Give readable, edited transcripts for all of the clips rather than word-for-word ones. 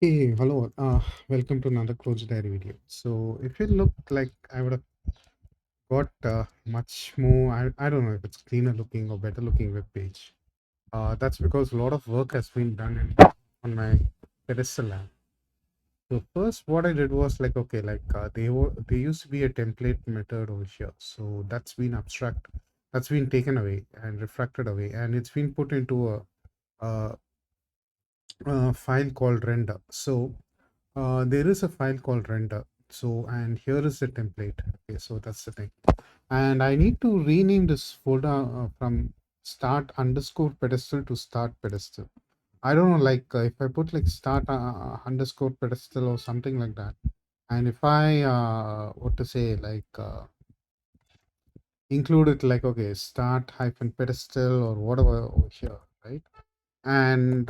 Hey, hello. Welcome to another Close Diary video. So, if you look like I would have got much more, I don't know if it's cleaner looking or better looking web page. That's because a lot of work has been done on my Pedestal app. So first, what I did was like, okay, like they used to be a template method over here. So that's been taken away and refracted away, and it's been put into a, a file called render. So there is a file called render. So, and here is the template. Okay, so that's the thing. And I need to rename this folder from start underscore pedestal to start pedestal. I don't know, like if I put like start underscore pedestal or something like that. And if I, what to say, like include it like, okay, start hyphen pedestal or whatever over here, right? And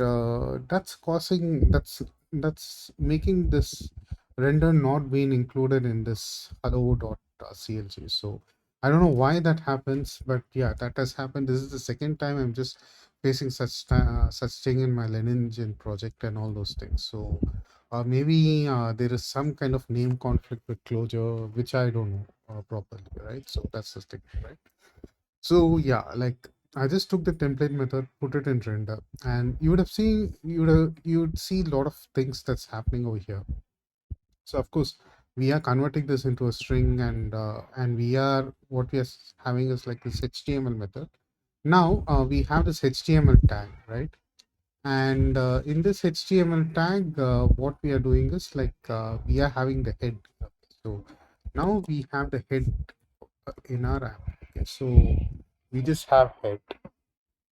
that's making this render not being included in this hello.clg. So I don't know why that happens, but yeah, that has happened. This is the second time I'm just facing such thing in my Lenin engine project and all those things. So maybe there is some kind of name conflict with closure, which I don't know properly, right? So that's the thing, right? So yeah, like I just took the template method, put it in render, and you'd see a lot of things that's happening over here. So of course, we are converting this into a string, and we are what we are having is like this HTML method. Now we have this HTML tag, right? And in this HTML tag, what we are doing is like we are having the head. So now we have the head in our app. Okay, so we just have head.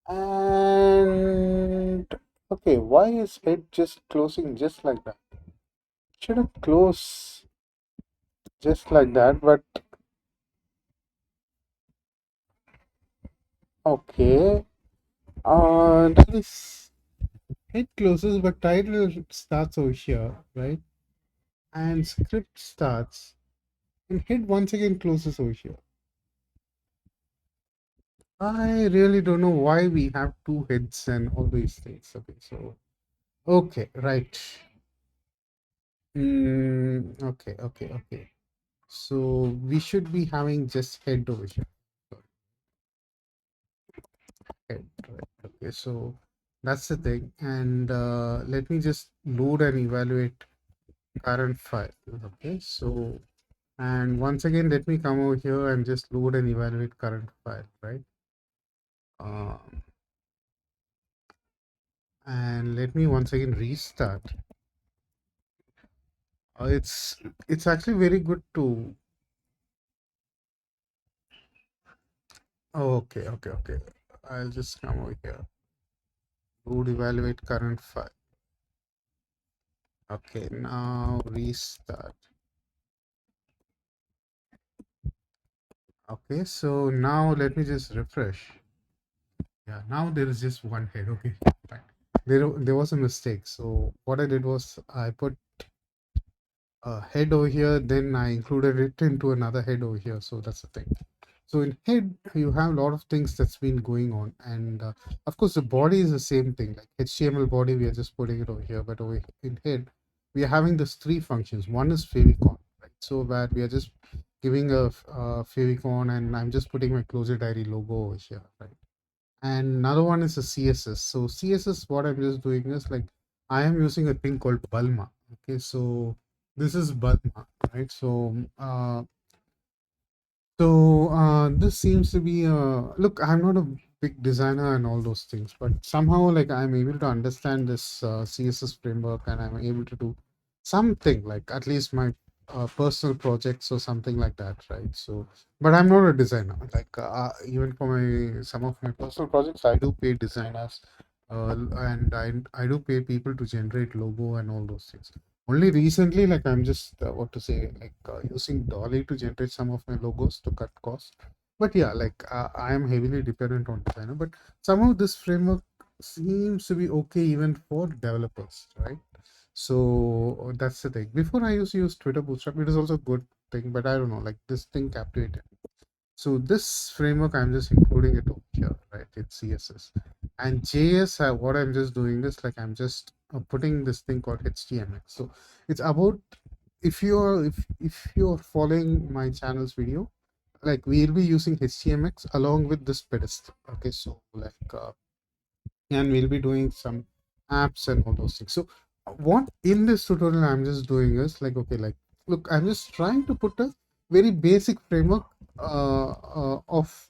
And okay, why is it just closing just like that? Should have closed just like that, but okay. That is it closes, but title starts over here, right? And script starts, and head once again closes over here. I really don't know why we have two heads and all these things. Okay, so okay, right. Okay. So we should be having just head over here. Head, right. Okay, so that's the thing. And let me just load and evaluate current file. Okay, so and once again, let me come over here and just load and evaluate current file, right? Um, and let me once again restart. It's actually very good to. Oh, okay. I'll just come over here. Load evaluate current file. Okay, now restart. Okay, so now let me just refresh. Yeah, now there is just one head. Okay, fine. There was a mistake. So what I did was I put a head over here, then I included it into another head over here. So that's the thing. So in head, you have a lot of things that's been going on, and of course the body is the same thing. Like HTML body, we are just putting it over here, but over in head, we are having this three functions. One is favicon, right? So where we are just giving a favicon, and I'm just putting my closure diary logo over here, right? And another one is a css. So css, what I'm just doing is like I am using a thing called bulma. Okay, so this is bulma, right? So this seems to be look, I'm not a big designer and all those things, but somehow like I'm able to understand this css framework, and I'm able to do something like at least my personal projects or something like that, right? So but I'm not a designer. Like even for my some of my personal projects, I do pay designers, and I do pay people to generate logo and all those things. Only recently, like I'm just what to say, like using Dolly to generate some of my logos to cut costs. But yeah, like I am heavily dependent on designer. But somehow this framework seems to be okay even for developers, right? So that's the thing. Before I used to use Twitter Bootstrap, it is also a good thing, but I don't know, like this thing captivated. So this framework, I'm just including it over here, right? It's CSS and JS. What I'm just doing is like I'm just putting this thing called HTMX. So it's about, if you're following my channel's video, like we'll be using HTMX along with this pedestal. Okay, so like and we'll be doing some apps and all those things. So what in this tutorial I'm just doing is like, okay, like look, I'm just trying to put a very basic framework of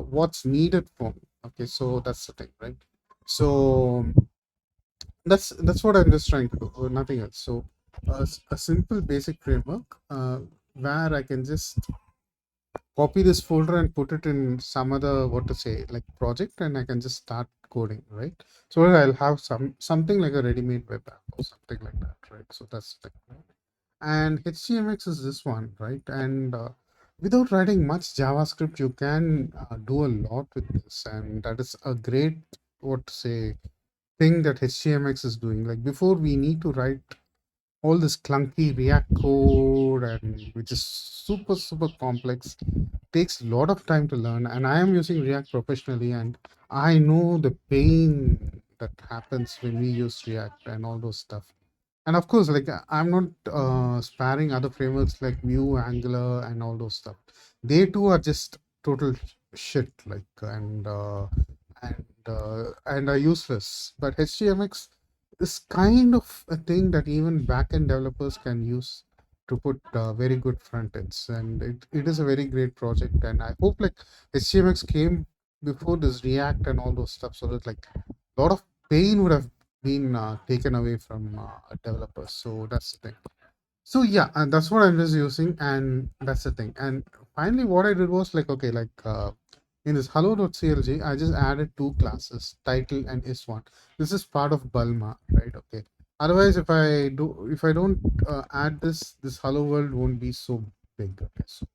what's needed for me. Okay, so that's the thing, right? So that's what I'm just trying to do, nothing else. So a simple basic framework where I can just copy this folder and put it in some other, what to say, like project, and I can just start coding, right? So that I'll have something like a ready-made web app or something like that, right? So that's the thing, right? And HTMX is this one, right? And without writing much JavaScript, you can do a lot with this, and that is a great, what to say, thing that HTMX is doing. Like before, we need to write all this clunky React code, and which is super complex, takes a lot of time to learn. And I am using React professionally, and I know the pain that happens when we use React and all those stuff. And of course, like I'm not sparing other frameworks like Vue, Angular, and all those stuff. They too are just total shit, like, and are useless. But HTMX is kind of a thing that even backend developers can use to put very good front ends, and it is a very great project. And I hope like HTMX came before this React and all those stuff, so that like a lot of pain would have been taken away from developers. So that's the thing. So yeah, and that's what I'm just using, and that's the thing. And finally, what I did was like, okay, like in this hello.clg, I just added two classes, title and is1. This is part of Bulma, right? Okay. Otherwise, if I don't add this, this hello world won't be so big. Okay. So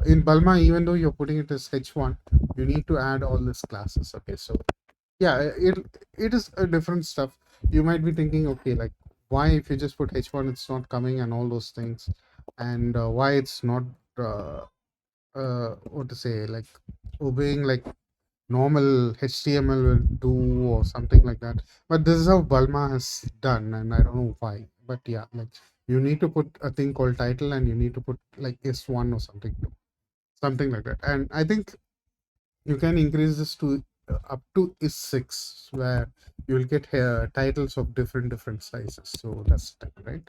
in Bulma, even though you're putting it as h1, you need to add all these classes. Okay. So yeah, it is a different stuff. You might be thinking, okay, like why if you just put h1 it's not coming and all those things, and why it's not what to say, like obeying like normal HTML will do or something like that. But this is how Bulma has done, and I don't know why. But yeah, like you need to put a thing called title, and you need to put like s1 or something like that. And I think you can increase this to up to is6, where you will get titles of different sizes. So that's the thing, right?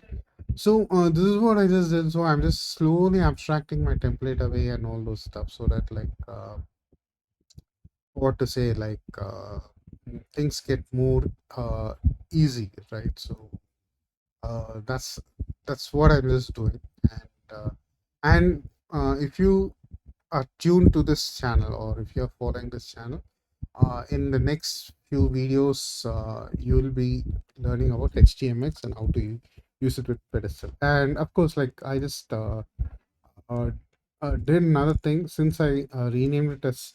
So this is what I just did. So I'm just slowly abstracting my template away and all those stuff, so that like what to say, like things get more easy, right? So that's what I'm just doing. And if you are tuned to this channel, or if you're following this channel, in the next few videos, you will be learning about HTMX and how to use it with Pedestal. And of course, like I just uh, did another thing, since I renamed it as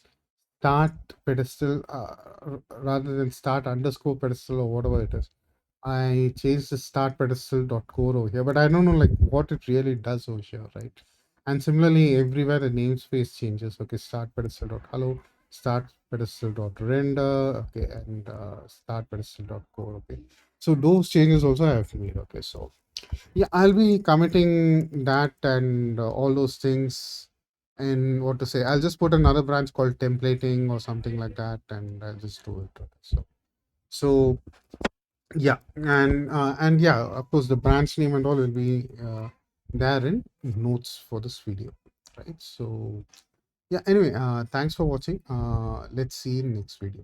start pedestal rather than start underscore pedestal or whatever it is. I changed the start pedestal dot core over here, but I don't know like what it really does over here, right? And similarly, everywhere the namespace changes. Okay, start pedestal dot hello, start pedestal dot render, okay, and start pedestal dot core, okay. So those changes also I have made. Okay, so yeah, I'll be committing that and all those things. And what to say, I'll just put another branch called templating or something like that, and I'll just do it. Okay, so yeah, and yeah, of course, the branch name and all will be there in notes for this video, right? So yeah, anyway, thanks for watching. Let's see you in next video.